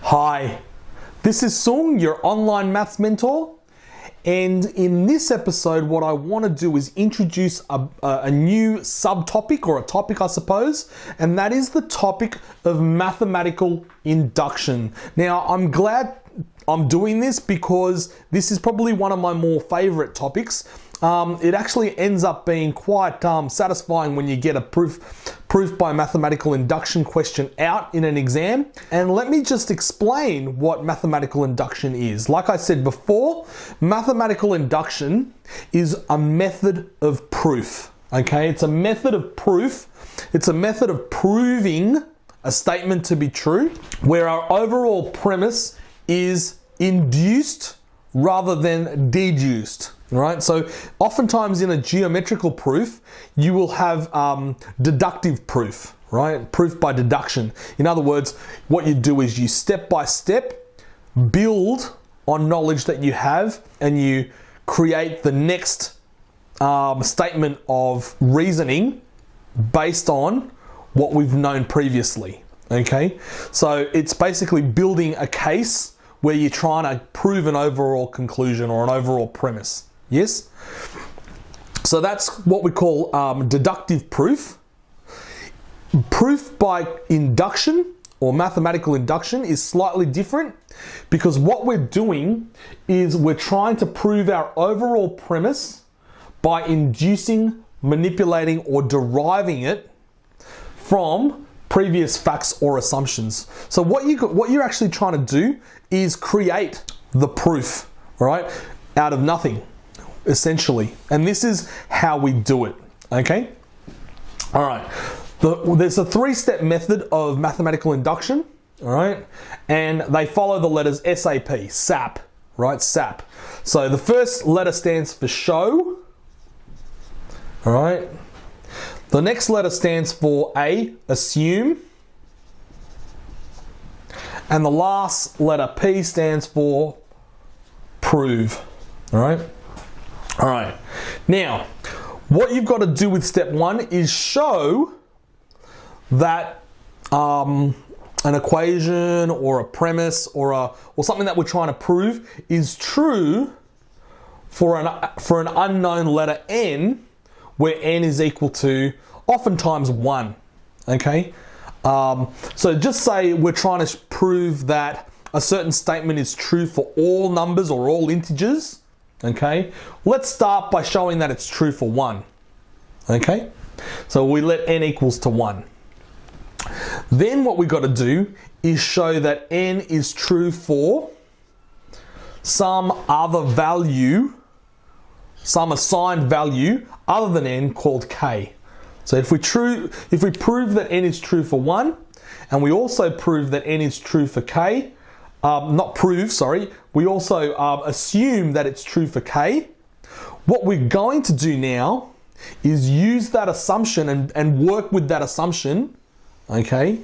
Hi, this is Sung, your online maths mentor, and in this episode what I want to do is introduce a new subtopic, or a topic I suppose, and that is the topic of mathematical induction. Now I'm glad I'm doing this because this is probably one of my more favorite topics. It actually ends up being quite satisfying when you get a proof by mathematical induction question out in an exam. And let me just explain what mathematical induction is. Like I said before, mathematical induction is a method of proof. Okay, it's a method of proof. It's a method of proving a statement to be true, where our overall premise is induced rather than deduced. Right, so oftentimes in a geometrical proof, you will have deductive proof, right? Proof by deduction. In other words, what you do is you step by step build on knowledge that you have, and you create the next statement of reasoning based on what we've known previously. Okay, so it's basically building a case where you're trying to prove an overall conclusion or an overall premise. Yes? So that's what we call deductive proof. Proof by induction or mathematical induction is slightly different, because what we're doing is we're trying to prove our overall premise by inducing, manipulating, or deriving it from previous facts or assumptions. So what you're actually trying to do is create the proof, right, out of nothing, essentially. And this is how we do it, okay? All right, there's a three-step method of mathematical induction, all right? And they follow the letters SAP, SAP, right, SAP. So the first letter stands for show, all right? The next letter stands for A, assume. And the last letter P stands for prove, all right? All right, now, what you've got to do with step one is show that an equation or a premise or something that we're trying to prove is true for an unknown letter n, where n is equal to oftentimes 1, okay? So just say we're trying to prove that a certain statement is true for all numbers or all integers. Okay, let's start by showing that it's true for 1. Okay, so we let n equals to 1. Then what we've got to do is show that n is true for some other value, some assigned value other than n, called k. So if we prove that n is true for 1, and we also prove that n is true for k, we also assume that it's true for k. What we're going to do now is use that assumption and work with that assumption, okay?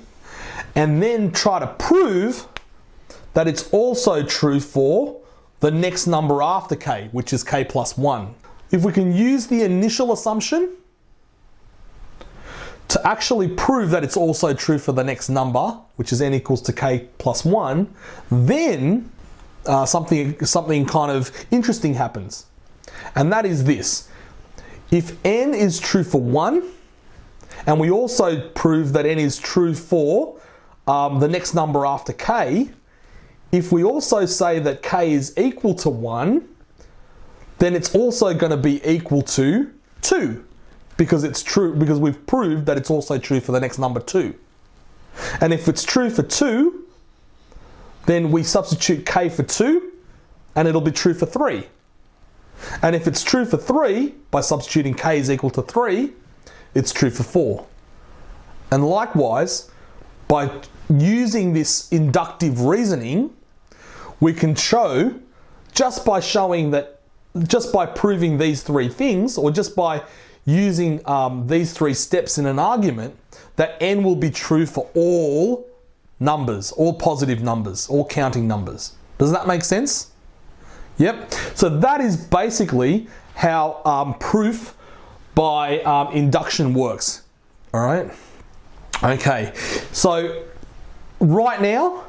And then try to prove that it's also true for the next number after k, which is k plus 1. If we can use the initial assumption to actually prove that it's also true for the next number, which is n equals to k plus 1, then something kind of interesting happens. And that is this. If n is true for 1, and we also prove that n is true for the next number after k, if we also say that k is equal to 1, then it's also going to be equal to 2. Because it's true, because we've proved that it's also true for the next number 2. And if it's true for 2, then we substitute k for 2, and it'll be true for 3. And if it's true for 3, by substituting k is equal to 3, it's true for 4. And likewise, by using this inductive reasoning, we can show, just by proving these three things, or just by using these three steps in an argument, that n will be true for all numbers, all positive numbers, all counting numbers. Does that make sense? Yep. So that is basically how proof by induction works. All right. Okay. So right now,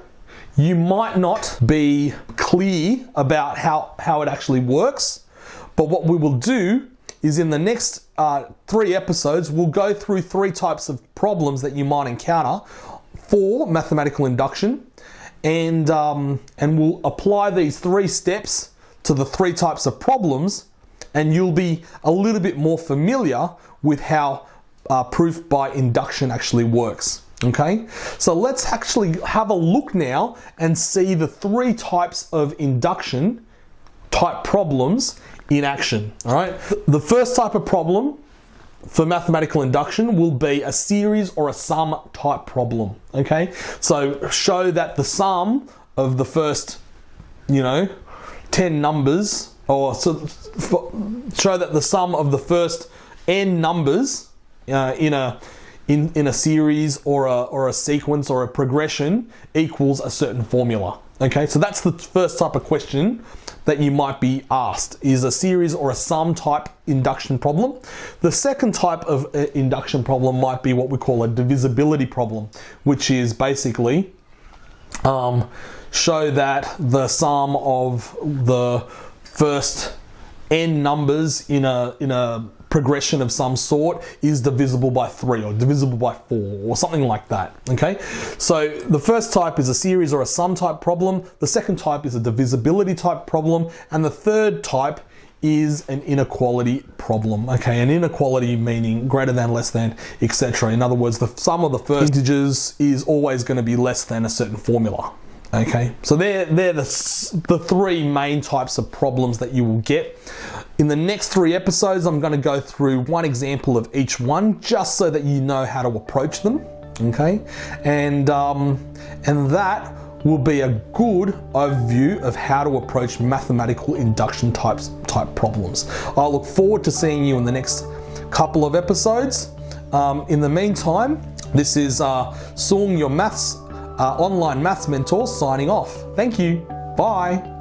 You might not be clear about how it actually works, but what we will do is in the next 3 episodes, we'll go through 3 types of problems that you might encounter for mathematical induction, and we'll apply these 3 steps to the 3 types of problems, and you'll be a little bit more familiar with how proof by induction actually works. Okay, so let's actually have a look now and see the 3 types of induction type problems in action. All right, the first type of problem for mathematical induction will be a series or a sum type problem. Okay, so show that the sum of the first 10 numbers, or so show that the sum of the first n numbers in a series or a sequence or a progression equals a certain formula. Okay, so that's the first type of question that you might be asked, is a series or a sum type induction problem. The second type of induction problem might be what we call a divisibility problem, which is basically show that the sum of the first n numbers in a progression of some sort is divisible by 3 or divisible by 4 or something like that. Okay, so the first type is a series or a sum type problem, the second type is a divisibility type problem, and the third type is an inequality problem. Okay, an inequality meaning greater than, less than, etc. In other words, the sum of the first integers is always going to be less than a certain formula. Okay, so they're the 3 main types of problems that you will get. In the next 3 episodes, I'm going to go through one example of each one, just so that you know how to approach them. Okay, and that will be a good overview of how to approach mathematical induction type problems. I look forward to seeing you in the next couple of episodes. In the meantime, this is Sung, your online maths mentor, signing off. Thank you. Bye.